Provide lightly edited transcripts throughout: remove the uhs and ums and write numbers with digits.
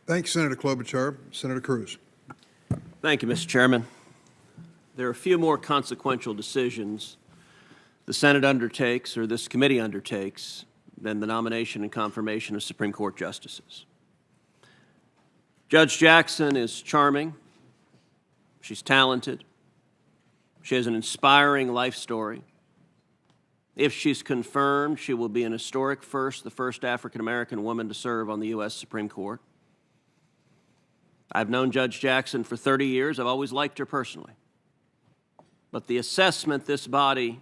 Thank you, Senator Klobuchar. Senator Cruz. Thank you, Mr. Chairman. There are a few more consequential decisions the Senate undertakes or this committee undertakes than the nomination and confirmation of Supreme Court justices. Judge Jackson is charming. She's talented. She has an inspiring life story. If she's confirmed, she will be an historic first, the first African-American woman to serve on the U.S. Supreme Court. I've known Judge Jackson for 30 years. I've always liked her personally. But the assessment this body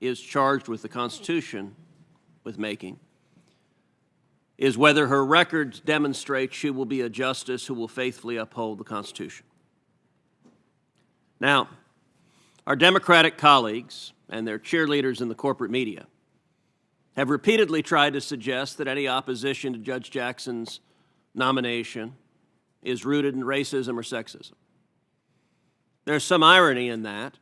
is charged with the Constitution with making is whether her records demonstrate she will be a justice who will faithfully uphold the Constitution. Now, our Democratic colleagues and their cheerleaders in the corporate media have repeatedly tried to suggest that any opposition to Judge Jackson's nomination is rooted in racism or sexism. There's some irony in that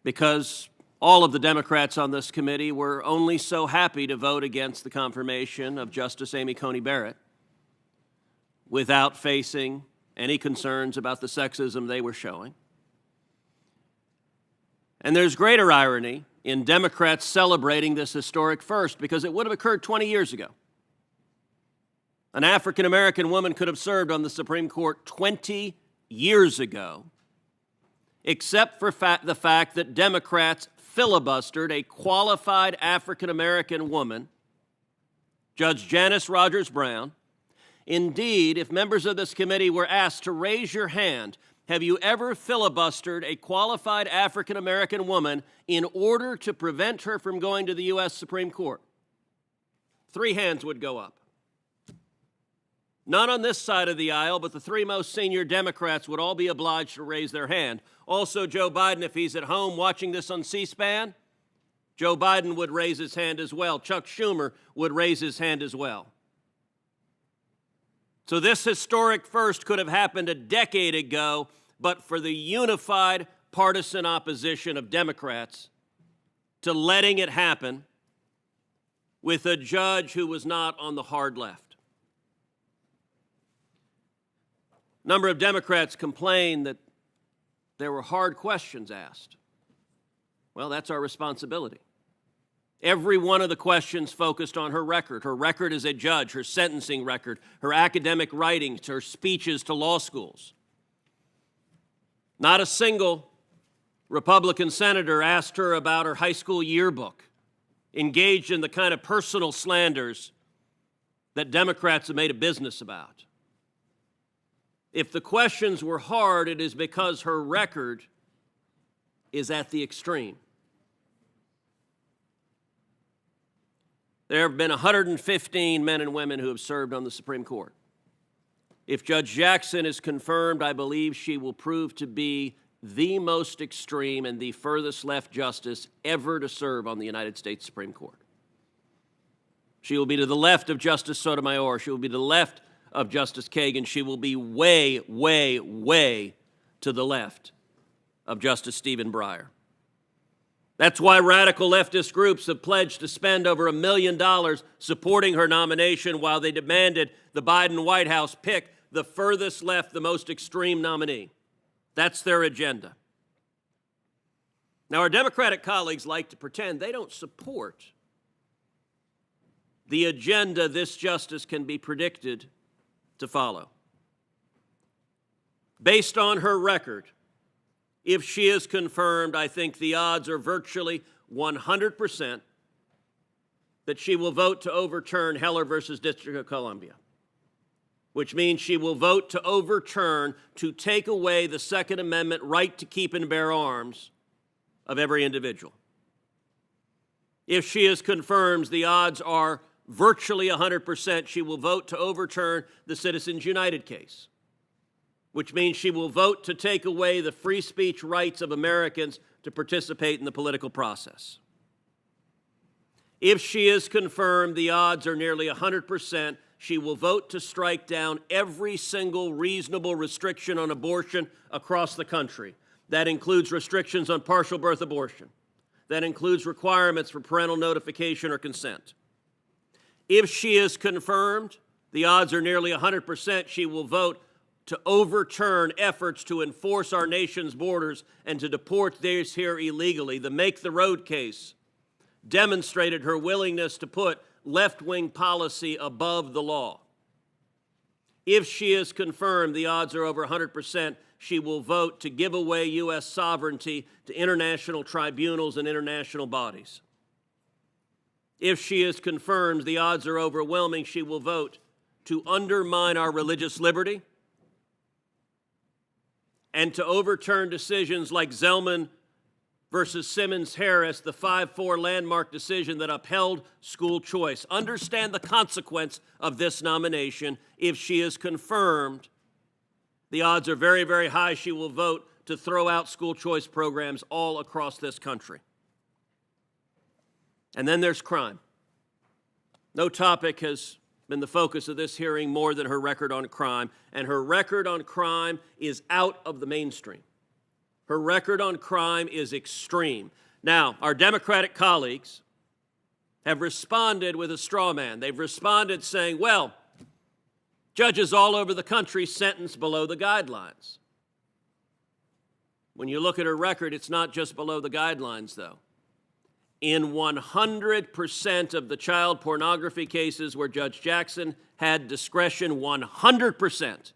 because all of the Democrats on this committee were only so happy to vote against the confirmation of Justice Amy Coney Barrett without facing any concerns about the sexism they were showing. And there's greater irony in Democrats celebrating this historic first because it would have occurred 20 years ago. An African-American woman could have served on the Supreme Court 20 years ago, except for the fact that Democrats filibustered a qualified African-American woman, Judge Janice Rogers Brown. Indeed, if members of this committee were asked to raise your hand, have you ever filibustered a qualified African-American woman in order to prevent her from going to the U.S. Supreme Court? 3 hands would go up. Not on this side of the aisle, but the 3 most senior Democrats would all be obliged to raise their hand. Also, Joe Biden, if he's at home watching this on C-SPAN, Joe Biden would raise his hand as well. Chuck Schumer would raise his hand as well. So this historic first could have happened a decade ago, but for the unified partisan opposition of Democrats to letting it happen with a judge who was not on the hard left. A number of Democrats complained that there were hard questions asked. Well, that's our responsibility. Every one of the questions focused on her record as a judge, her sentencing record, her academic writings, her speeches to law schools. Not a single Republican senator asked her about her high school yearbook, engaged in the kind of personal slanders that Democrats have made a business about. If the questions were hard, it is because her record is at the extreme. There have been 115 men and women who have served on the Supreme Court. If Judge Jackson is confirmed, I believe she will prove to be the most extreme and the furthest left justice ever to serve on the United States Supreme Court. She will be to the left of Justice Sotomayor. She will be to the left of Justice Kagan. She will be way, way, way to the left of Justice Stephen Breyer. That's why radical leftist groups have pledged to spend over $1 million supporting her nomination while they demanded the Biden White House pick the furthest left, the most extreme nominee. That's their agenda. Now, our Democratic colleagues like to pretend they don't support the agenda this justice can be predicted to follow. Based on her record, if she is confirmed, I think the odds are virtually 100% that she will vote to overturn Heller versus District of Columbia, which means she will vote to overturn, to take away the Second Amendment right to keep and bear arms of every individual. If she is confirmed, the odds are virtually 100% she will vote to overturn the Citizens United case, which means she will vote to take away the free speech rights of Americans to participate in the political process. If she is confirmed, the odds are nearly 100% she will vote to strike down every single reasonable restriction on abortion across the country. That includes restrictions on partial birth abortion. That includes requirements for parental notification or consent. If she is confirmed, the odds are nearly 100% she will vote to overturn efforts to enforce our nation's borders and to deport those here illegally. The Make the Road case demonstrated her willingness to put left-wing policy above the law. If she is confirmed, the odds are over 100% she will vote to give away U.S. sovereignty to international tribunals and international bodies. If she is confirmed, the odds are overwhelming she will vote to undermine our religious liberty and to overturn decisions like Zellman versus Simmons-Harris, the 5-4 landmark decision that upheld school choice. Understand the consequence of this nomination. If she is confirmed, the odds are very, very high she will vote to throw out school choice programs all across this country. And then there's crime. No topic has been the focus of this hearing more than her record on crime, and her record on crime is out of the mainstream. Her record on crime is extreme. Now, our Democratic colleagues have responded with a straw man. They've responded saying, well, judges all over the country sentence below the guidelines. When you look at her record, it's not just below the guidelines, though. In 100% of the child pornography cases where Judge Jackson had discretion, 100%,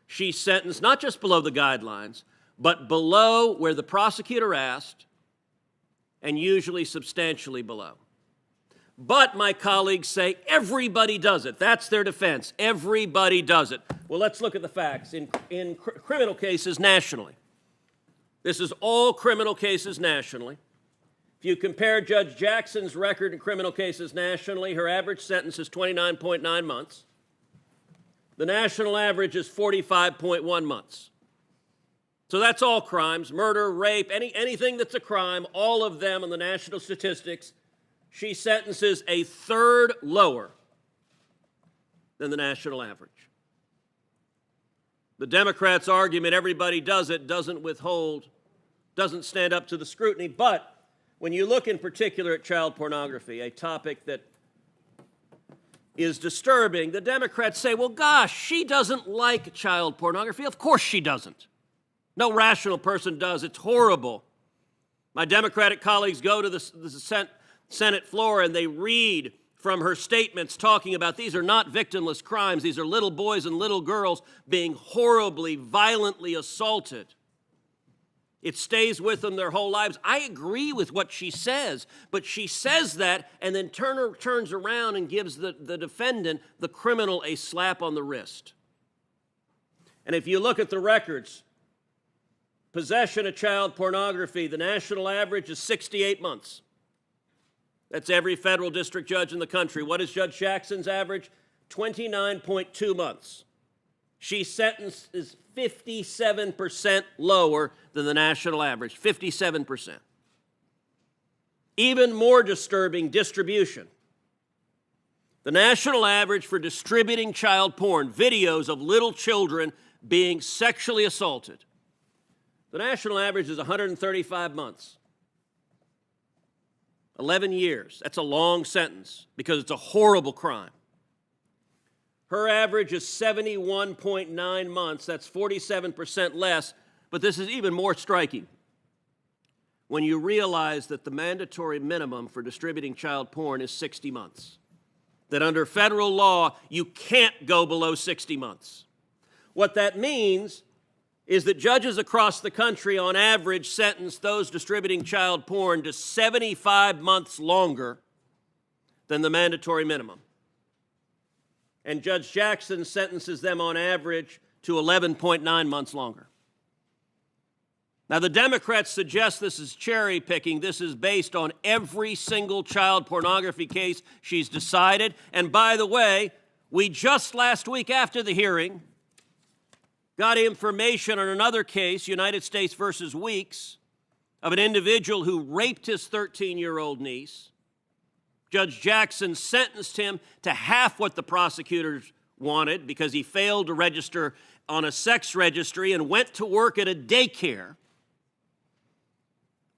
she sentenced not just below the guidelines, but below where the prosecutor asked, and usually substantially below. But my colleagues say everybody does it. That's their defense. Everybody does it. Well, let's look at the facts. In criminal cases nationally, this is all criminal cases nationally. If you compare Judge Jackson's record in criminal cases nationally, her average sentence is 29.9 months. The national average is 45.1 months. So that's all crimes, murder, rape, anything that's a crime, all of them on the national statistics. She sentences a third lower than the national average. The Democrats' argument, everybody does it, doesn't stand up to the scrutiny. But when you look in particular at child pornography, a topic that is disturbing, the Democrats say, well, gosh, she doesn't like child pornography. Of course she doesn't. No rational person does. It's horrible. My Democratic colleagues go to the Senate floor and they read from her statements talking about these are not victimless crimes. These are little boys and little girls being horribly, violently assaulted. It stays with them their whole lives. I agree with what she says, but she says that and then turns around and gives the defendant, the criminal, a slap on the wrist. And if you look at the records, possession of child pornography, the national average is 68 months. That's every federal district judge in the country. What is Judge Jackson's average? 29.2 months. She sentence is 57% lower than the national average, 57%. Even more disturbing, distribution. The national average for distributing child porn, videos of little children being sexually assaulted, the national average is 135 months. 11 years. That's a long sentence because it's a horrible crime. Her average is 71.9 months. That's 47% less, but this is even more striking when you realize that the mandatory minimum for distributing child porn is 60 months. That under federal law, you can't go below 60 months. What that means is that judges across the country on average sentence those distributing child porn to 75 months longer than the mandatory minimum. And Judge Jackson sentences them on average to 11.9 months longer. Now, the Democrats suggest this is cherry picking. This is based on every single child pornography case she's decided. And by the way, we just last week after the hearing got information on another case, United States versus Weeks, of an individual who raped his 13-year-old niece. Judge Jackson sentenced him to half what the prosecutors wanted because he failed to register on a sex registry and went to work at a daycare.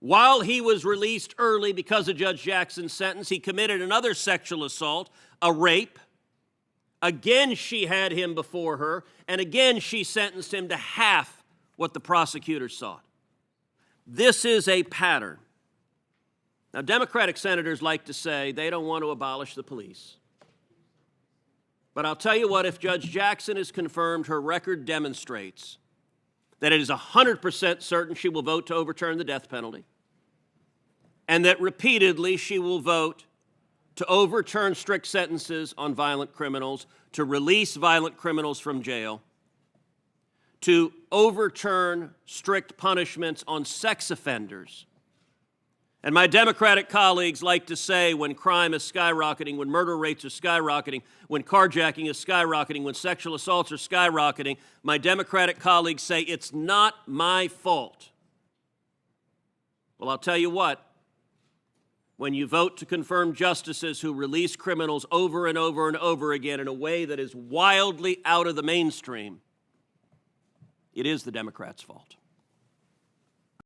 While he was released early because of Judge Jackson's sentence, he committed another sexual assault, a rape, Again, she had him before her, and again, she sentenced him to half what the prosecutors sought. This is a pattern. Now, Democratic senators like to say they don't want to abolish the police. But I'll tell you what, if Judge Jackson is confirmed, her record demonstrates that it is 100% certain she will vote to overturn the death penalty, and that repeatedly she will vote to overturn strict sentences on violent criminals, to release violent criminals from jail, to overturn strict punishments on sex offenders. And my Democratic colleagues like to say when crime is skyrocketing, when murder rates are skyrocketing, when carjacking is skyrocketing, when sexual assaults are skyrocketing, my Democratic colleagues say it's not my fault. Well, I'll tell you what, when you vote to confirm justices who release criminals over and over and over again in a way that is wildly out of the mainstream, it is the Democrats' fault.